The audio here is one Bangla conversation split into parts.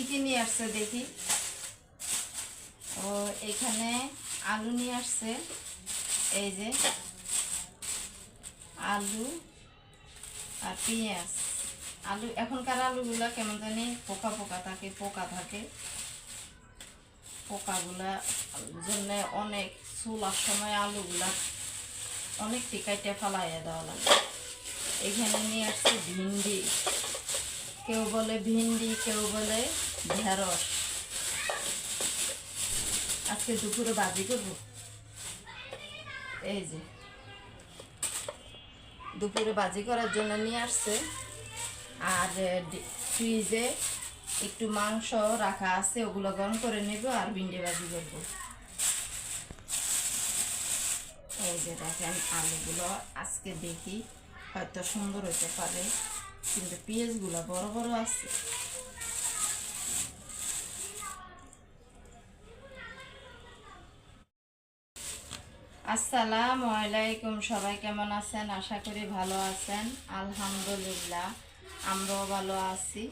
কি নিয়ে আসছে দেখি। ও এখানে আলু নিয়ে আসছে, এই যে আলু আর পেঁয়াজ। আলু এখনকার আলুগুলা কেমন জানি পোকা পোকা থাকে, পোকাগুলা জন্য অনেক চুলার সময় আলুগুলা অনেক টিকাইতে ফালাইয়া দেওয়া লাগে। এখানে নিয়ে আসছে ভিন্ডি, কেউ বলে ভিন্ডি, কেউ বলে ঢেঁড়স। আজকে দুপুরে ভাজি করব। এই যে দুপুরে ভাজি করার জন্য নিয়ে আসছে। আর ফ্রিজে একটু মাংস রাখা আছে, ওগুলো গরম করে নেব আর ভিন্ডি ভাজি করব। এই যে দেখেন আলুগুলো আজকে দেখি হয়তো সুন্দর হতে পারে, কিন্তু পেঁয়াজগুলো বড় বড় আছে। আসসালামু আলাইকুম, সবাই কেমন আছেন? আশা করি ভালো আছেন। আলহামদুলিল্লাহ আমরাও ভালো আছি।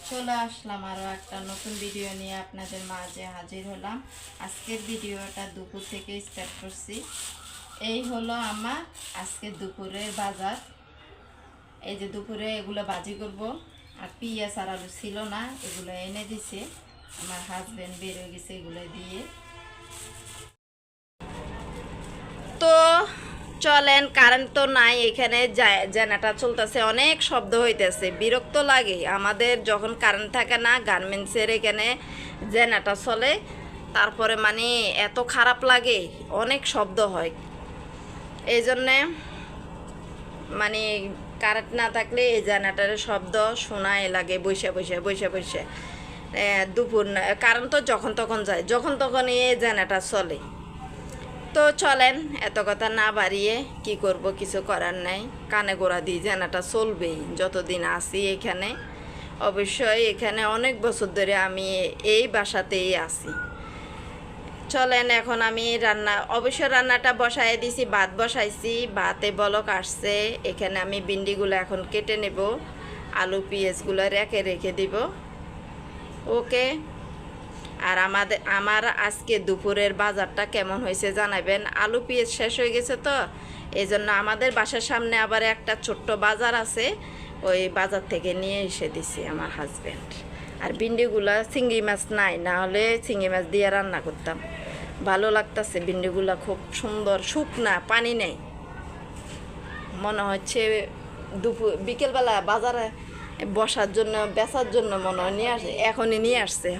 চলে আসলাম আরও একটা নতুন ভিডিও নিয়ে আপনাদের মাঝে হাজির হলাম। আজকের ভিডিওটা দুপুর থেকে স্টার্ট করছি। এই হলো আমার আজকে দুপুরের বাজার। এই যে দুপুরে এগুলো ভাজি করব। আর পেঁয়াজ আর আলু ছিল না, এগুলো এনে দিছে আমার হাজব্যান্ড, বের হয়ে গেছে এগুলো দিয়ে। তো চলেন, কারেন্ট তো নাই, এখানে জেনারেটর চলতেছে, অনেক শব্দ হইতেছে, বিরক্ত লাগে আমাদের যখন কারেন্ট থাকে না। গার্মেন্টসের এখানে জেনারেটর চলে, তারপরে মানে এত খারাপ লাগে, অনেক শব্দ হয়। এই জন্যে মানে কারেন্ট না থাকলে এই জেনারেটরের শব্দ শোনাই লাগে, বসে বসে বসে বসে। দুপুর কারেন্ট তো যখন তখন যায়, যখন তখন এই জেনারেটর চলে। তো চলেন এত কথা না বাড়িয়ে, কি করব, কিছু করার নাই, কানে গোড়া দিয়ে জেনারেটর চলবেই যতদিন আছি এখানে। অবশ্যই এখানে অনেক বছর ধরে আমি এই বাসাতেই আছি। চলেন এখন আমি রান্নাটা বসাই দিছি, ভাত বসাইছি, ভাতে বলক আসছে। এখানে আমি ভিন্ডিগুলো এখন কেটে নেব, আলু পেঁয়াজগুলো রেখে দিব। ওকে। আর আমার আজকে দুপুরের বাজারটা কেমন হয়েছে জানাবেন। আলু পেঁয়াজ শেষ হয়ে গেছে তো, এই জন্য আমাদের বাসার সামনে আবার একটা ছোট্ট বাজার আছে, ওই বাজার থেকে নিয়ে এসে দিছি আমার হাজব্যান্ড। আর ভিন্ডিগুলা চিংড়ি মাছ নাই, না হলে চিংড়ি মাছ দিয়ে রান্না করতাম। ভালো লাগতেছে, ভিন্ডিগুলা খুব সুন্দর, শুকনা, পানি নেই। মনে হচ্ছে বিকেলবেলা বাজারে বসার জন্য, বেচার জন্য মনে হয় নিয়ে আসছে, এখনই নিয়ে আসছে।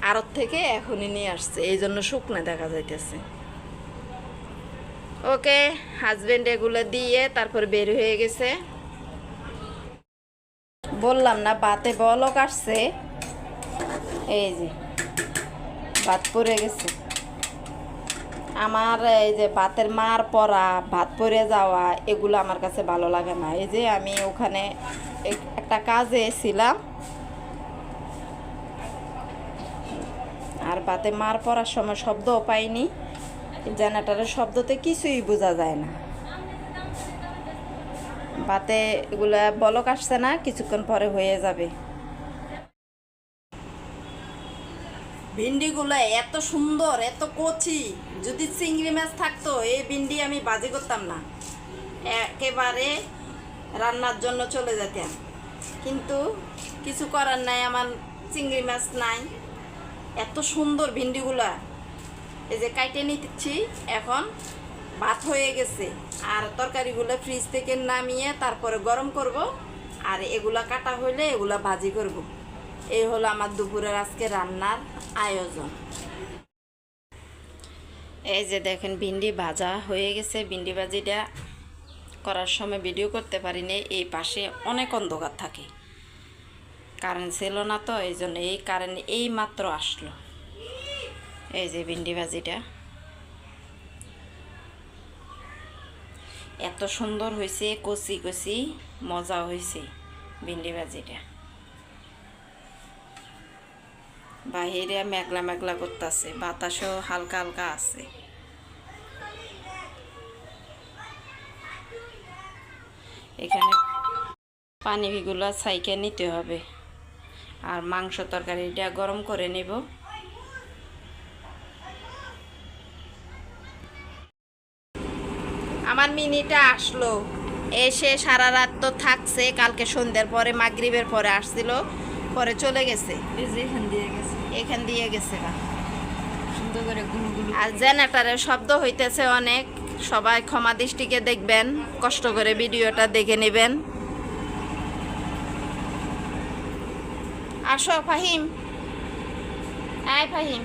আড়ত থেকে এখনই নিয়ে আসছে, এই জন্য শুকনো দেখা যাইতেছে। ওকে, হাজবেন্ড এগুলো দিয়ে তারপর বের হয়ে গেছে। বললাম না ভাতে বলক আসছে, এই যে ভাত পড়ে গেছে আমার। এই যে ভাতের মার পড়া, ভাত পড়ে যাওয়া, এগুলো আমার কাছে ভালো লাগে না। এই যে আমি ওখানে একটা কাজে ছিলাম, আর ভাতে মার পড়ার সময় শব্দও পাইনি, জেনারেটরের শব্দতে কিছুই বোঝা যায় না। ভাতে এগুলা বলক আসছে না, কিছুক্ষণ পরে হয়ে যাবে। ভিন্ডিগুলো এত সুন্দর, এত কচি, যদি চিংড়ি মাছ থাকতো এই ভিন্ডি আমি ভাজি করতাম না, একেবারে রান্নার জন্য চলে যেতাম। কিন্তু কিছু করার নাই, আমার চিংড়ি মাছ নাই। এত সুন্দর ভিন্ডিগুলা, এই যে কাইটে নিচ্ছি, এখন ভাত হয়ে গেছে। আর তরকারিগুলো ফ্রিজ থেকে নামিয়ে তারপরে গরম করব, আর এগুলা কাটা হইলে এগুলা ভাজি করব। এই হলো আমার দুপুরের আজকে রান্নার আয়োজন। এই যে দেখেন ভিন্ডি ভাজা হয়ে গেছে। ভিন্ডি ভাজিটা করার সময় ভিডিও করতে পারিনি, এই পাশে অনেক অন্ধকার থাকে, কারেন্ট ছিল না তো, এই জন্য এই কারেন্ট এই মাত্র আসলো। এই যে ভিন্ডি ভাজিটা এত সুন্দর হয়েছে, কচি কচি, মজা হয়েছে ভিন্ডি ভাজিটা। বাহিরে মেঘলা মেঘলা করতেছে, বাতাসও হালকা হালকা আছে। এখানে পানিগুলো ছাইকে নিতে হবে, আর মাংস তরকারিটা গরম করে নেব। আমার মিনিটা আসলো, এসে সারা রাত তো থাকছে, কালকে সন্ধ্যার পরে মাগরিবের পরে আসছিল, পরে চলে গেছে। এখান দিয়ে গেছে না সুন্দর করে গুলগুলো। আর জেনারেটরের শব্দ হইতেছে অনেক, সবাই ক্ষমা দৃষ্টিকে দেখবেন, কষ্ট করে ভিডিওটা দেখে নেবেন। আসো ফাহিম, আয় ফাহিম।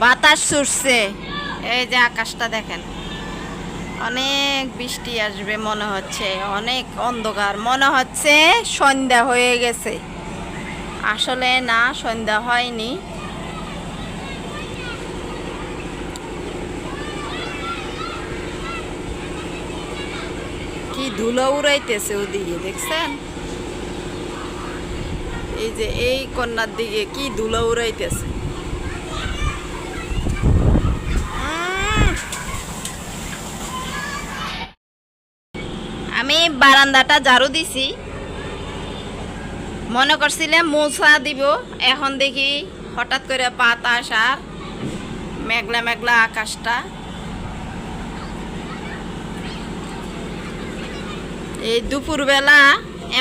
বাতাস ছুটছে, এই যে আকাশটা দেখেন, অনেক বৃষ্টি আসবে মনে হচ্ছে, অনেক অন্ধকার মনে হচ্ছে, সন্ধ্যা হয়ে গেছে। আসলে না, সন্ধ্যা হয়নি। কি ধুলো উড়াইতেছে ওদিকে, দেখছেন? এই যে এই কন্যার দিকে কি ধুলো উড়াইতেছে। আমি বারান্দাটা ঝাড়ু দিছি, মনে করছিলাম মোছা দিব, এখন দেখি হঠাৎ করে বাতাস আর মেঘলা মেঘলা আকাশটা। এই দুপুরবেলা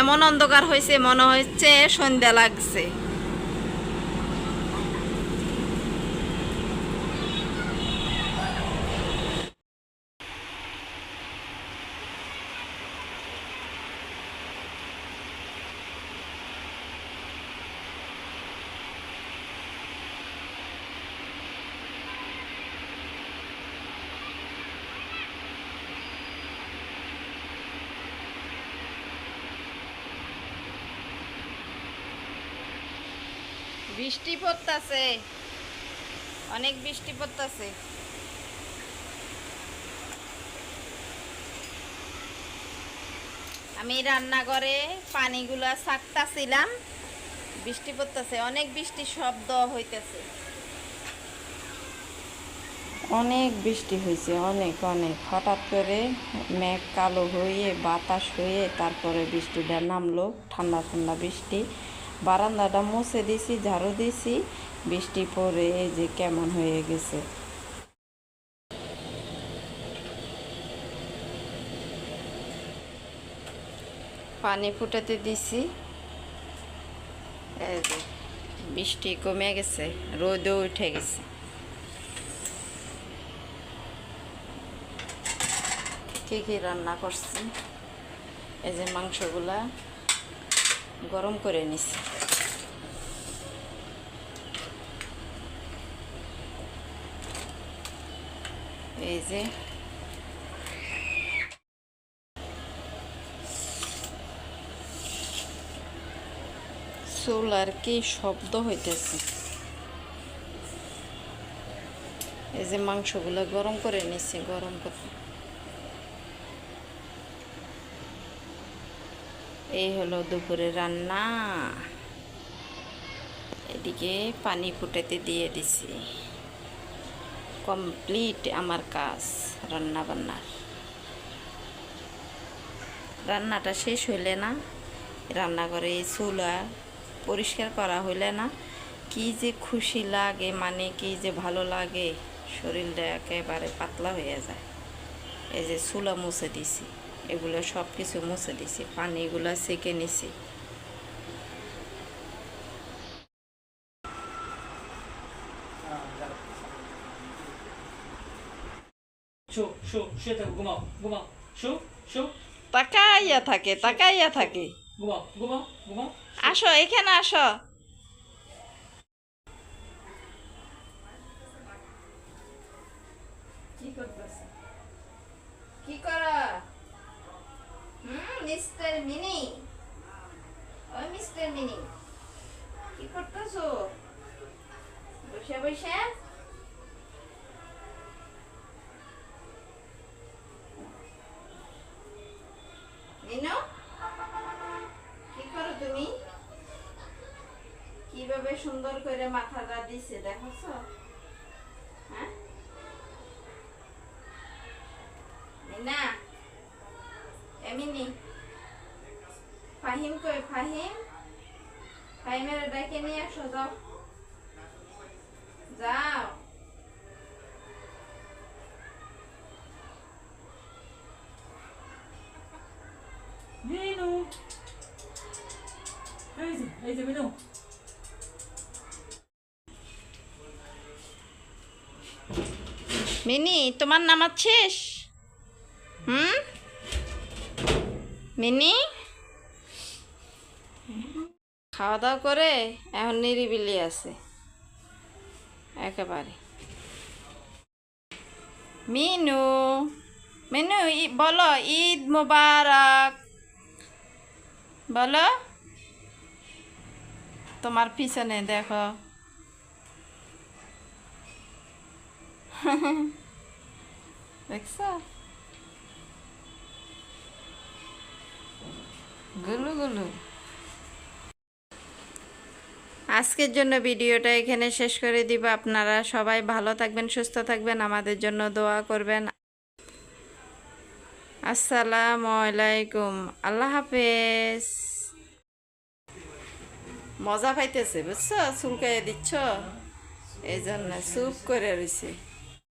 এমন অন্ধকার হয়েছে, মনে হচ্ছে সন্ধ্যা লাগছে। বৃষ্টি পড়তাছে, অনেক বৃষ্টি পড়তাছে। আমি রান্নাঘরে পানিগুলা ছাকতাছিলাম, বৃষ্টি পড়তাছে, অনেক বৃষ্টি শব্দ হইতেছে, অনেক বৃষ্টি হয়েছে, অনেক অনেক। হঠাৎ করে মেঘ কালো হয়ে বাতাস হয়ে তারপরে বৃষ্টিটা নামলো, ঠান্ডা ঠান্ডা বৃষ্টি। বারান্দাটা মুছে দিছি, ঝাড়ু দিছি, বৃষ্টি পড়ে এই যে কেমন হয়ে গেছে। পানি ফুটাতে দিছি, এই যে বৃষ্টি কমে গেছে, রোদও উঠে গেছে। কি কি রান্না করছি, এই যে মাংসগুলা গরম করে নিছি। এই যে চুলার কি শব্দ হইতেছে। এই যে মাংসগুলো গরম করে নিছি, গরম করে এই হলো দুপুরে রান্না। এদিকে পানি ফুটাতে দিয়ে দিছি, কমপ্লিট আমার কাজ রান্না বান্নার। রান্নাটা শেষ হইলে না, রান্নাঘরে এই চুলা পরিষ্কার করা হইলে না কি যে খুশি লাগে, মানে কি যে ভালো লাগে, শরীরটা একেবারে পাতলা হয়ে যায়। এই যে চুলা মুছে দিছি, এগুলো সব কিছু মুছে দিছি, পানিগুলো সেকে নিছি। তাকাইয়া থাকে, তাকাইয়া থাকে। আসো, এখানে আসো। কি করতেছে, কি করা? মিস্টার মিনি, ওই মিস্টার মিনি, কি করতেছো বসে বসে? মিনু, কি করো তুমি? কিভাবে সুন্দর করে মাথাটা দিছে দেখছো? হ্যাঁ মিনা, এমিনি, ফাহিম কই ফাহিম? ফাহিমের ডাকে নিয়ে আসো, যাও যাও। মিনু, এই যে মিনু। মিনি তোমার নামাচ্ছিস? হুম মিনি খাওয়া দাওয়া করে এখন নিরিবিলি আছে একেবারে। মিনু, মিনু বলো ঈদ মোবারক বলো। তোমার পিছনে দেখো। দেখছো গুলু গুলু। আজকের জন্য ভিডিওটা এখানে শেষ করে দিব। আপনারা সবাই ভালো থাকবেন, সুস্থ থাকবেন, আমাদের জন্য দোয়া করবেন। আসসালামু আলাইকুম, আল্লাহ হাফেজ। মজা পাইতেছে বুঝছো, চুলকাইয়া দিচ্ছ এই জন্য চুপ করে রয়েছে।